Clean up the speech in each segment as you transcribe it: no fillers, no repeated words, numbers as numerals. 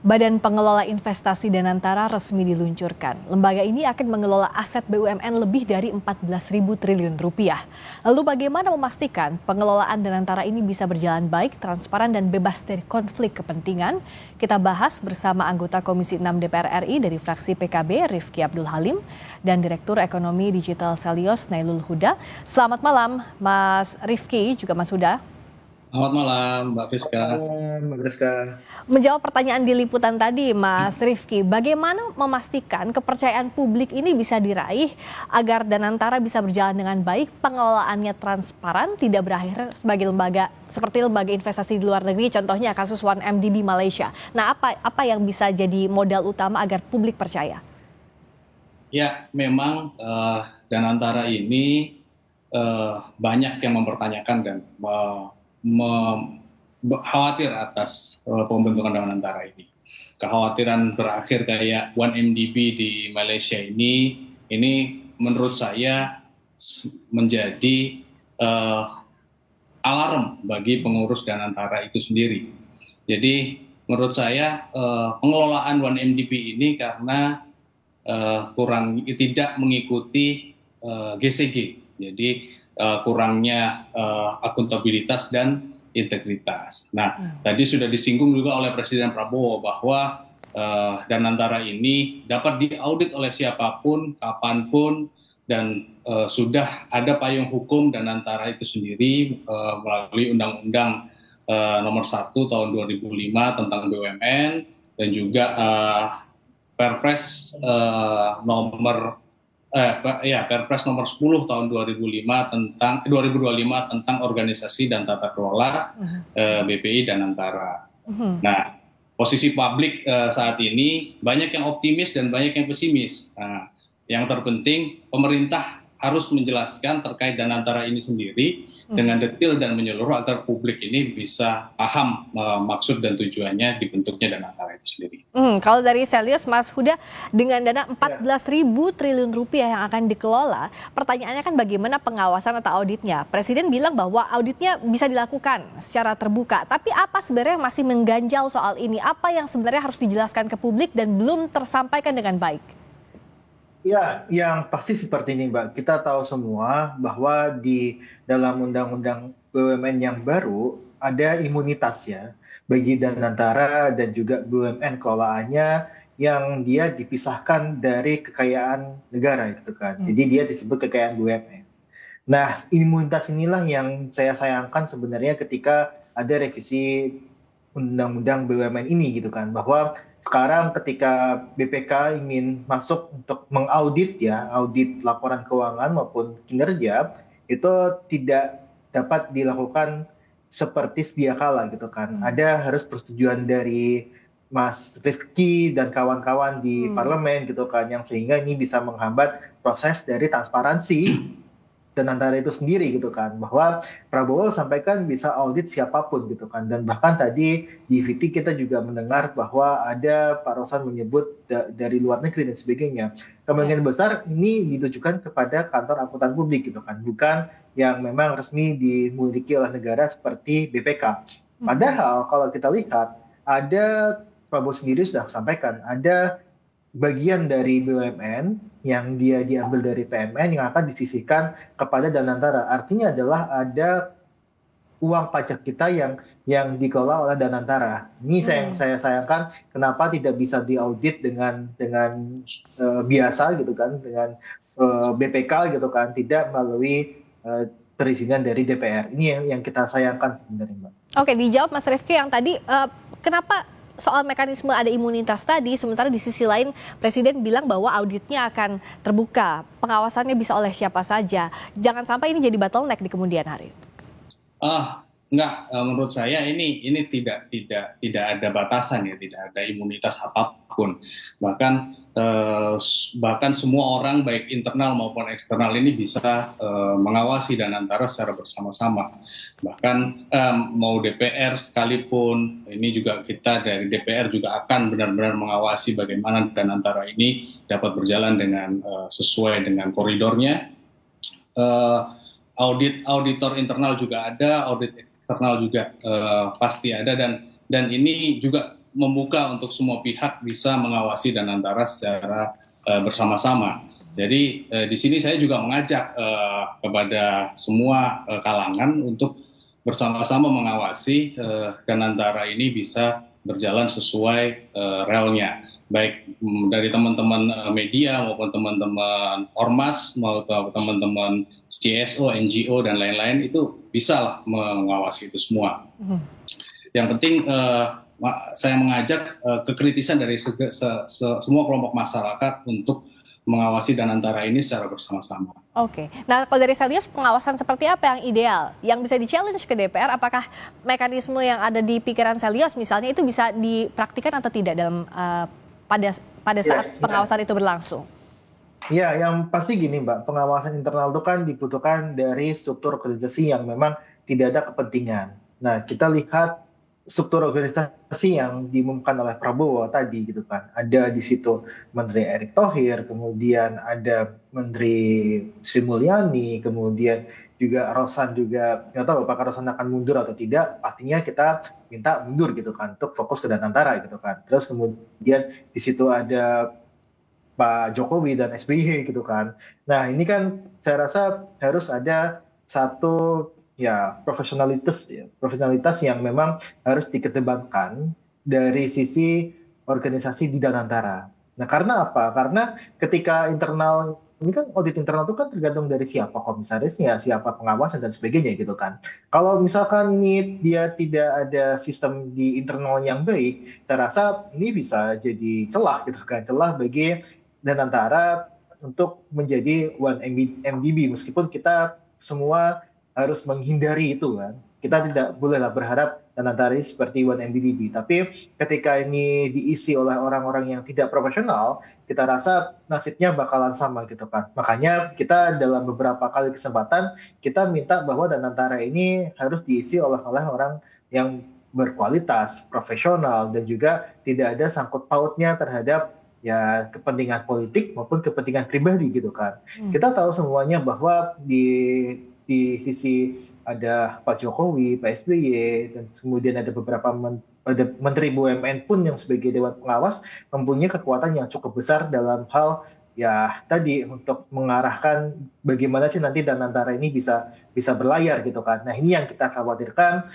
Badan Pengelola Investasi Danantara resmi diluncurkan. Lembaga ini akan mengelola aset BUMN lebih dari 14.000 triliun rupiah. Lalu bagaimana memastikan pengelolaan Danantara ini bisa berjalan baik, transparan dan bebas dari konflik kepentingan? Kita bahas bersama anggota Komisi 6 DPR RI dari fraksi PKB Rifki Abdul Halim dan Direktur Ekonomi Digital Selyos Nailul Huda. Selamat malam Mas Rifki juga Mas Huda. Selamat malam, Mbak Fiska. Mbak Friska. Menjawab pertanyaan di liputan tadi, Mas Rifki, bagaimana memastikan kepercayaan publik ini bisa diraih agar Danantara bisa berjalan dengan baik, pengelolaannya transparan, tidak berakhir sebagai lembaga seperti lembaga investasi di luar negeri, contohnya kasus 1MDB Malaysia. Nah, apa yang bisa jadi modal utama agar publik percaya? Ya, memang Danantara ini banyak yang mempertanyakan dan khawatir atas pembentukan Danantara ini. Kekhawatiran berakhir kayak 1MDB di Malaysia ini menurut saya menjadi alarm bagi pengurus Danantara itu sendiri. Jadi menurut saya pengelolaan 1MDB ini karena tidak mengikuti GCG. Jadi kurangnya akuntabilitas dan integritas. Nah, tadi sudah disinggung juga oleh Presiden Prabowo bahwa Danantara ini dapat diaudit oleh siapapun, kapanpun, dan sudah ada payung hukum Danantara itu sendiri melalui Undang-Undang Nomor 1 Tahun 2005 tentang BUMN dan juga Perpres Perpres nomor 10 tahun 2025 tentang organisasi dan tata kelola BPI Danantara. Nah, posisi publik saat ini banyak yang optimis dan banyak yang pesimis. Nah, yang terpenting pemerintah harus menjelaskan terkait Danantara ini sendiri dengan detail dan menyeluruh agar publik ini bisa paham maksud dan tujuannya dibentuknya Danantara itu sendiri. Kalau dari Selyos, Mas Huda, dengan dana 14.000 triliun rupiah yang akan dikelola, pertanyaannya kan bagaimana pengawasan atau auditnya? Presiden bilang bahwa auditnya bisa dilakukan secara terbuka, tapi apa sebenarnya yang masih mengganjal soal ini? Apa yang sebenarnya harus dijelaskan ke publik dan belum tersampaikan dengan baik? Ya, yang pasti seperti ini, Mbak. Kita tahu semua bahwa di dalam Undang-Undang BUMN yang baru ada imunitas ya bagi Danantara dan juga BUMN kelolaannya yang dia dipisahkan dari kekayaan negara gitu kan. Jadi dia disebut kekayaan BUMN. Nah, imunitas inilah yang saya sayangkan sebenarnya ketika ada revisi Undang-Undang BUMN ini gitu kan, bahwa sekarang ketika BPK ingin masuk untuk mengaudit ya, audit laporan keuangan maupun kinerja, itu tidak dapat dilakukan seperti sedia kala gitu kan. Ada harus persetujuan dari Mas Rifki dan kawan-kawan di parlemen gitu kan, yang sehingga ini bisa menghambat proses dari transparansi Danantara itu sendiri gitu kan, bahwa Prabowo sampaikan bisa audit siapapun gitu kan, dan bahkan tadi di VT kita juga mendengar bahwa ada Pak Rosan menyebut dari luar negeri dan sebagainya. Kemungkinan besar ini ditujukan kepada kantor akuntan publik gitu kan, bukan yang memang resmi dimiliki oleh negara seperti BPK. Padahal kalau kita lihat ada Prabowo sendiri sudah sampaikan ada bagian dari BUMN yang dia diambil dari PMN yang akan disisihkan kepada Danantara. Artinya adalah ada uang pajak kita yang dikelola oleh Danantara. Ini saya sayangkan kenapa tidak bisa diaudit dengan biasa gitu kan, dengan BPK gitu kan, tidak melalui perizinan dari DPR. Ini yang kita sayangkan sebenarnya, Mbak. Oke, dijawab Mas Rifki yang tadi, kenapa soal mekanisme ada imunitas tadi, sementara di sisi lain Presiden bilang bahwa auditnya akan terbuka, pengawasannya bisa oleh siapa saja. Jangan sampai ini jadi bottleneck di kemudian hari. Enggak, menurut saya ini tidak ada batasan ya, tidak ada imunitas apapun. Bahkan semua orang baik internal maupun eksternal ini bisa mengawasi Danantara secara bersama-sama. Bahkan mau DPR sekalipun, ini juga kita dari DPR juga akan benar-benar mengawasi bagaimana Danantara ini dapat berjalan dengan sesuai dengan koridornya. Auditor internal juga ada, audit eksternal juga pasti ada, dan ini juga membuka untuk semua pihak bisa mengawasi Danantara secara bersama-sama. Jadi di sini saya juga mengajak kepada semua kalangan untuk bersama-sama mengawasi Danantara ini bisa berjalan sesuai relnya. Baik dari teman-teman media maupun teman-teman ormas maupun teman-teman CSO, NGO dan lain-lain itu bisa lah mengawasi itu semua. Yang penting saya mengajak kekritisan dari semua kelompok masyarakat untuk mengawasi Danantara ini secara bersama-sama. Oke, nah kalau dari Selyos pengawasan seperti apa yang ideal, yang bisa di-challenge ke DPR, apakah mekanisme yang ada di pikiran Selyos misalnya itu bisa dipraktikkan atau tidak dalam pada saat pengawasan itu berlangsung? Ya, yang pasti gini Mbak, pengawasan internal itu kan dibutuhkan dari struktur organisasi yang memang tidak ada kepentingan. Nah, kita lihat struktur organisasi yang diumumkan oleh Prabowo tadi gitu kan. Ada di situ Menteri Erick Thohir, kemudian ada Menteri Sri Mulyani, kemudian juga Rosan juga, nggak tahu apakah Rosan akan mundur atau tidak, pastinya kita minta mundur gitu kan, untuk fokus ke Danantara gitu kan. Terus kemudian di situ ada Pak Jokowi dan SBY gitu kan. Nah ini kan saya rasa harus ada satu profesionalitas yang memang harus dikedepankan dari sisi organisasi di Danantara. Nah karena apa? Karena ketika internal ini kan audit internal itu kan tergantung dari siapa komisarisnya, siapa pengawasan dan sebagainya gitu kan. Kalau misalkan ini dia tidak ada sistem di internal yang baik, saya rasa ini bisa jadi celah gitu kan, celah bagi Danantara untuk menjadi one MDB meskipun kita semua harus menghindari itu kan. Kita tidak bolehlah berharap Danantara seperti one MDB. Tapi ketika ini diisi oleh orang-orang yang tidak profesional, kita rasa nasibnya bakalan sama gitu kan. Makanya kita dalam beberapa kali kesempatan kita minta bahwa Danantara ini harus diisi oleh orang yang berkualitas, profesional dan juga tidak ada sangkut pautnya terhadap ya kepentingan politik maupun kepentingan pribadi gitu kan. Kita tahu semuanya bahwa di sisi ada Pak Jokowi, Pak SBY, dan kemudian ada beberapa ada Menteri BUMN pun yang sebagai Dewan Pengawas mempunyai kekuatan yang cukup besar dalam hal ya tadi untuk mengarahkan bagaimana sih nanti Danantara ini bisa berlayar gitu kan. Nah ini yang kita khawatirkan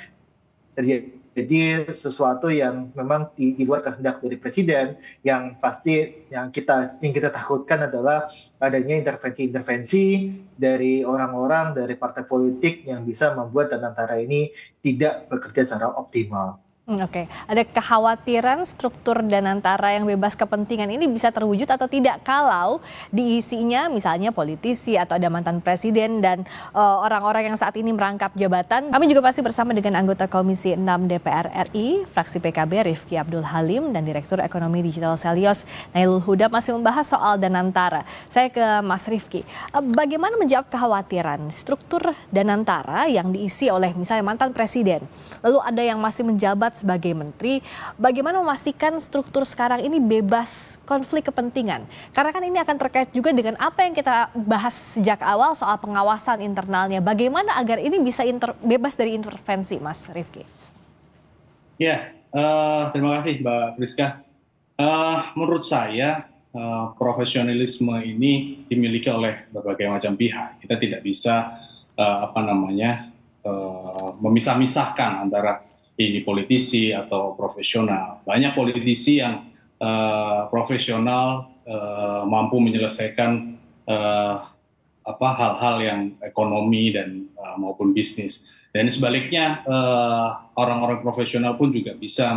jadi sesuatu yang memang di luar kehendak dari presiden, yang pasti yang kita takutkan adalah adanya intervensi dari orang-orang dari partai politik yang bisa membuat Danantara ini tidak bekerja secara optimal. Oke, ada kekhawatiran struktur Danantara yang bebas kepentingan ini bisa terwujud atau tidak kalau diisinya misalnya politisi atau ada mantan presiden dan orang-orang yang saat ini merangkap jabatan. Kami juga masih bersama dengan anggota Komisi 6 DPR RI, fraksi PKB Rifki Abdul Halim dan Direktur Ekonomi Digital Selyos Nailul Huda masih membahas soal Danantara. Saya ke Mas Rifki, bagaimana menjawab kekhawatiran struktur Danantara yang diisi oleh misalnya mantan presiden, lalu ada yang masih menjabat sebagai menteri, bagaimana memastikan struktur sekarang ini bebas konflik kepentingan? Karena kan ini akan terkait juga dengan apa yang kita bahas sejak awal soal pengawasan internalnya. Bagaimana agar ini bisa bebas dari intervensi, Mas Rifki? Ya, terima kasih Mbak Friska. Menurut saya profesionalisme ini dimiliki oleh berbagai macam pihak. Kita tidak bisa memisah-misahkan antara ini politisi atau profesional. Banyak politisi yang profesional mampu menyelesaikan hal-hal yang ekonomi dan maupun bisnis. Dan sebaliknya orang-orang profesional pun juga bisa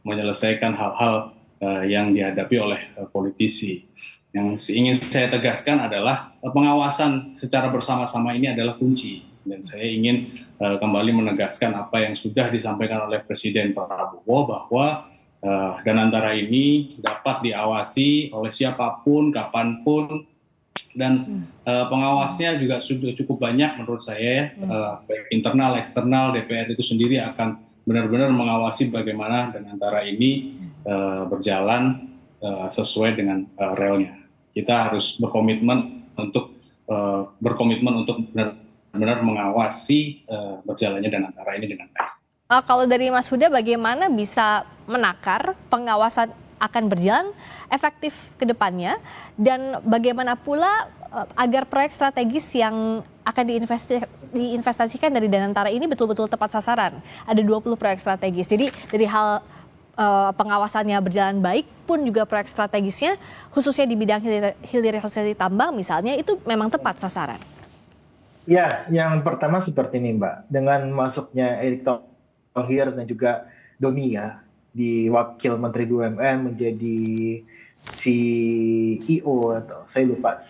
menyelesaikan hal-hal yang dihadapi oleh politisi. Yang ingin saya tegaskan adalah pengawasan secara bersama-sama ini adalah kunci. Dan saya ingin kembali menegaskan apa yang sudah disampaikan oleh Presiden Prabowo bahwa Danantara ini dapat diawasi oleh siapapun, kapanpun, dan pengawasnya juga sudah cukup banyak menurut saya baik internal, eksternal, DPR itu sendiri akan benar-benar mengawasi bagaimana Danantara ini berjalan sesuai dengan relnya. Kita harus berkomitmen untuk benar-benar mengawasi berjalannya Danantara ini dengan baik. Kalau dari Mas Huda, bagaimana bisa menakar pengawasan akan berjalan efektif ke depannya, dan bagaimana pula agar proyek strategis yang akan diinvestasikan dari Danantara ini betul-betul tepat sasaran? Ada 20 proyek strategis, jadi dari hal pengawasannya berjalan baik pun juga proyek strategisnya khususnya di bidang hilirisasi tambang misalnya itu memang tepat sasaran. Ya, yang pertama seperti ini Mbak, dengan masuknya Erick Thohir dan juga Doni ya di Wakil Menteri BUMN menjadi CEO atau saya lupa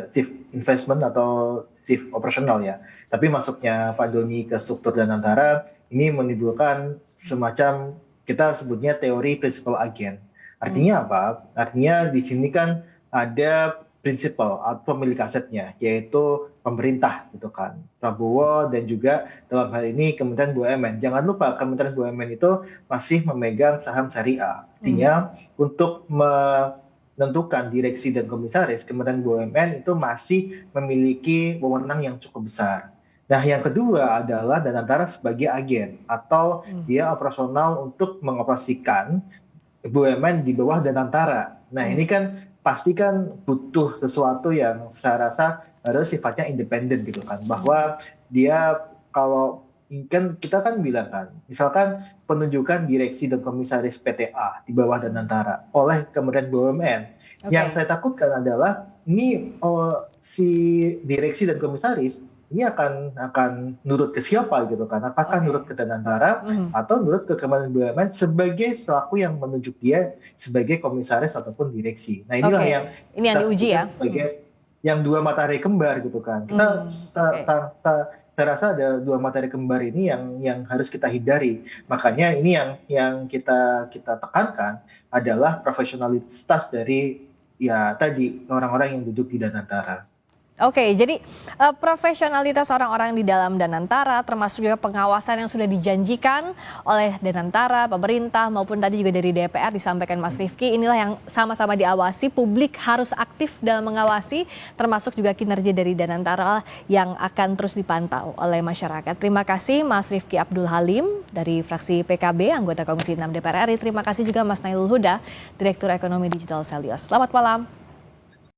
Chief Investment atau Chief Operational ya. Tapi masuknya Pak Doni ke struktur Danantara ini menimbulkan semacam kita sebutnya teori prinsipal agen. Artinya apa? Artinya di sini kan ada prinsipal atau pemilik asetnya, yaitu pemerintah gitu kan, Prabowo dan juga dalam hal ini Kementerian BUMN. Jangan lupa Kementerian BUMN itu masih memegang saham syariah. Artinya untuk menentukan direksi dan komisaris, Kementerian BUMN itu masih memiliki wewenang yang cukup besar. Nah, yang kedua adalah Danantara sebagai agen atau dia operasional untuk mengoperasikan BUMN di bawah Danantara. Nah, ini kan pasti kan butuh sesuatu yang saya rasa harus sifatnya independen gitu kan. Bahwa dia kalau kan kita kan bilang kan, misalkan penunjukan direksi dan komisaris PTA di bawah Danantara oleh Kementerian BUMN. Yang saya takutkan adalah ini si direksi dan komisaris ini akan nurut ke siapa gitu kan? Apakah nurut ke Danantara atau nurut ke Kementerian BUMN sebagai selaku yang menunjuk dia sebagai komisaris ataupun direksi. Nah inilah yang diuji ya. Sebagai yang dua matahari kembar gitu kan. Kita saya rasa ada dua matahari kembar ini yang harus kita hindari. Makanya ini yang kita tekankan adalah profesionalitas dari ya tadi orang-orang yang duduk di Danantara. Oke, jadi profesionalitas orang-orang di dalam Danantara termasuk juga pengawasan yang sudah dijanjikan oleh Danantara, pemerintah maupun tadi juga dari DPR disampaikan Mas Rifki, inilah yang sama-sama diawasi, publik harus aktif dalam mengawasi termasuk juga kinerja dari Danantara yang akan terus dipantau oleh masyarakat. Terima kasih Mas Rifki Abdul Halim dari fraksi PKB, anggota Komisi 6 DPR RI. Terima kasih juga Mas Nailul Huda, Direktur Ekonomi Digital Selios. Selamat malam.